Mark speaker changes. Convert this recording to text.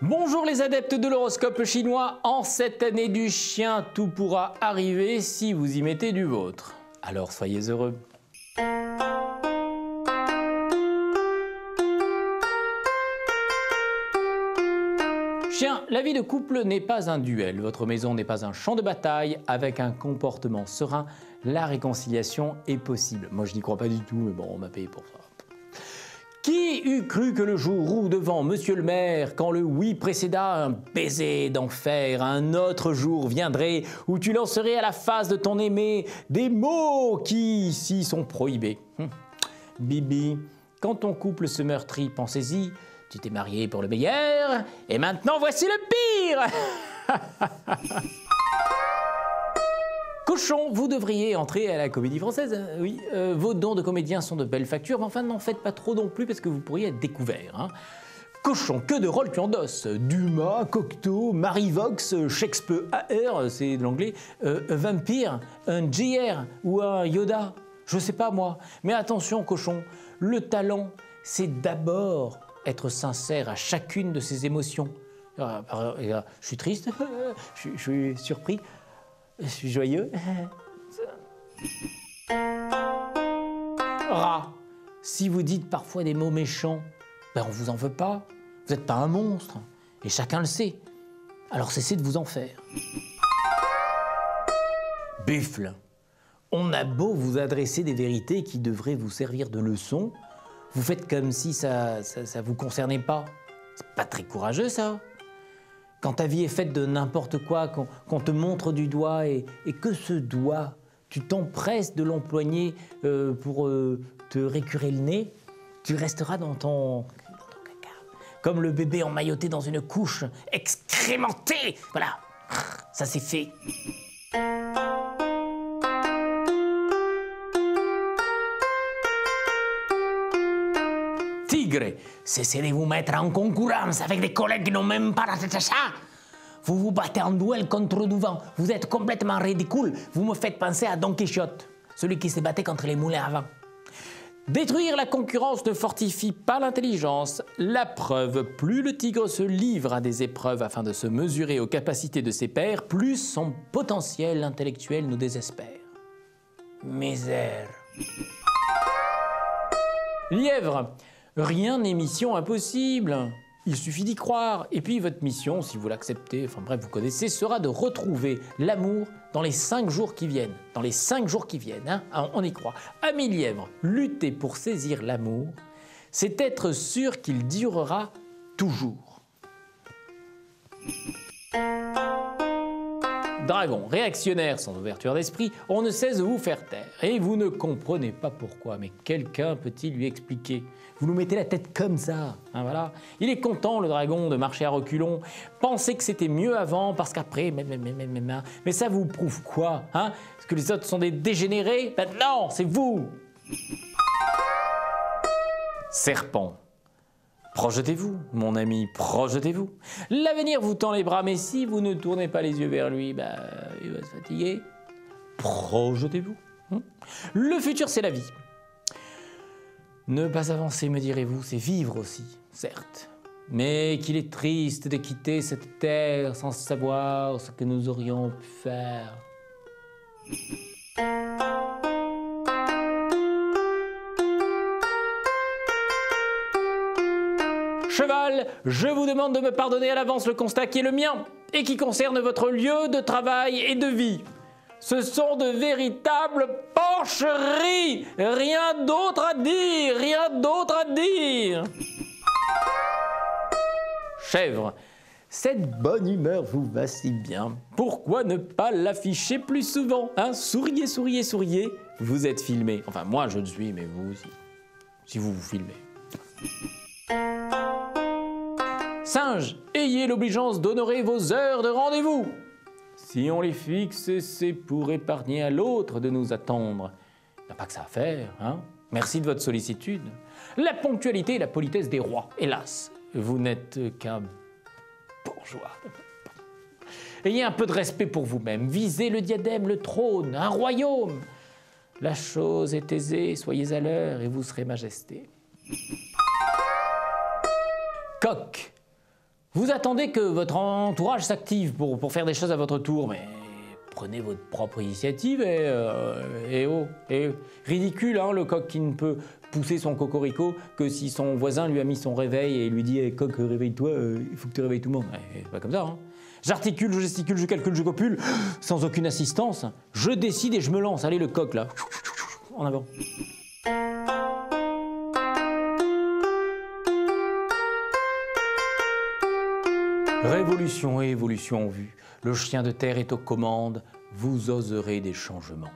Speaker 1: Bonjour les adeptes de l'horoscope chinois, en cette année du chien, tout pourra arriver si vous y mettez du vôtre. Alors soyez heureux. Chien, la vie de couple n'est pas un duel, votre maison n'est pas un champ de bataille, avec un comportement serein, la réconciliation est possible. Moi je n'y crois pas du tout, mais bon on m'a payé pour ça. Qui eût cru que le jour où, devant monsieur le maire, quand le oui précéda un baiser d'enfer, un autre jour viendrait où tu lancerais à la face de ton aimé des mots qui ici sont prohibés. Bibi, quand ton couple se meurtrit, pensez-y, tu t'es marié pour le meilleur, et maintenant voici le pire. Cochon, vous devriez entrer à la Comédie Française, oui. Vos dons de comédien sont de belle facture, mais enfin n'en faites pas trop non plus parce que vous pourriez être découvert. Cochon, que de rôles tu endosses. Dumas, Cocteau, Marivox, Shakespeare AR, c'est de l'anglais, Vampire, un JR ou un Yoda, je sais pas moi. Mais attention Cochon, le talent, c'est d'abord être sincère à chacune de ses émotions. Je suis triste, je suis surpris. Je suis joyeux. Rat, si vous dites parfois des mots méchants, ben on vous en veut pas. Vous n'êtes pas un monstre. Et chacun le sait. Alors cessez de vous en faire. Buffle, on a beau vous adresser des vérités qui devraient vous servir de leçon, vous faites comme si ça vous concernait pas. C'est pas très courageux ça. Quand ta vie est faite de n'importe quoi, qu'on te montre du doigt et que ce doigt, tu t'empresses de l'empoigner pour te récurer le nez, tu resteras dans ton caca. Comme le bébé emmailloté dans une couche excrémentée. Voilà, ça c'est fait. Tigre, cessez de vous mettre en concurrence avec des collègues qui n'ont même pas la tête à ça. Vous vous battez en duel contre du vent. Vous êtes complètement ridicule. Vous me faites penser à Don Quichotte, celui qui se battait contre les moulins à vent. Détruire la concurrence ne fortifie pas l'intelligence. La preuve, plus le tigre se livre à des épreuves afin de se mesurer aux capacités de ses pairs, plus son potentiel intellectuel nous désespère. Misère. Lièvre, rien n'est mission impossible. Il suffit d'y croire. Et puis votre mission, si vous l'acceptez, enfin bref, vous connaissez, sera de retrouver l'amour dans les 5 jours qui viennent. Dans les 5 jours qui viennent, hein, on y croit. Ami Lièvre, lutter pour saisir l'amour, c'est être sûr qu'il durera toujours. Dragon, réactionnaire sans ouverture d'esprit, on ne cesse de vous faire taire. Et vous ne comprenez pas pourquoi, mais quelqu'un peut-il lui expliquer? Vous nous mettez la tête comme ça, hein, voilà. Il est content, le dragon, de marcher à reculons. Pensez que c'était mieux avant, parce qu'après, mais ça vous prouve quoi, hein? Est-ce que les autres sont des dégénérés? Ben non, c'est vous. Serpent. Projetez-vous, mon ami, projetez-vous. L'avenir vous tend les bras, mais si vous ne tournez pas les yeux vers lui, il va se fatiguer. Projetez-vous. Le futur, c'est la vie. Ne pas avancer, me direz-vous, c'est vivre aussi, certes. Mais qu'il est triste de quitter cette terre sans savoir ce que nous aurions pu faire. Cheval, je vous demande de me pardonner à l'avance le constat qui est le mien et qui concerne votre lieu de travail et de vie. Ce sont de véritables porcheries, rien d'autre à dire, rien d'autre à dire. Chèvre, cette bonne humeur vous va si bien. Pourquoi ne pas l'afficher plus souvent, hein? Souriez, souriez, souriez, vous êtes filmé. Enfin, moi je le suis, mais vous aussi, si vous vous filmez. Singe, ayez l'obligeance d'honorer vos heures de rendez-vous. Si on les fixe, c'est pour épargner à l'autre de nous attendre. Il n'y a pas que ça à faire, hein? Merci de votre sollicitude. La ponctualité et la politesse des rois, hélas, vous n'êtes qu'un bourgeois. Ayez un peu de respect pour vous-même, visez le diadème, le trône, un royaume. La chose est aisée, soyez à l'heure et vous serez majesté. Coq. Vous attendez que votre entourage s'active pour faire des choses à votre tour, mais prenez votre propre initiative et ridicule, hein, le coq qui ne peut pousser son cocorico que si son voisin lui a mis son réveil et lui dit hey, « Coq, réveille-toi, il faut que tu réveilles tout le monde ». C'est pas comme ça, hein. J'articule, je gesticule, je calcule, je copule, sans aucune assistance. Je décide et je me lance. Allez, le coq, là, en avant. Révolution et évolution en vue. Le chien de terre est aux commandes. Vous oserez des changements.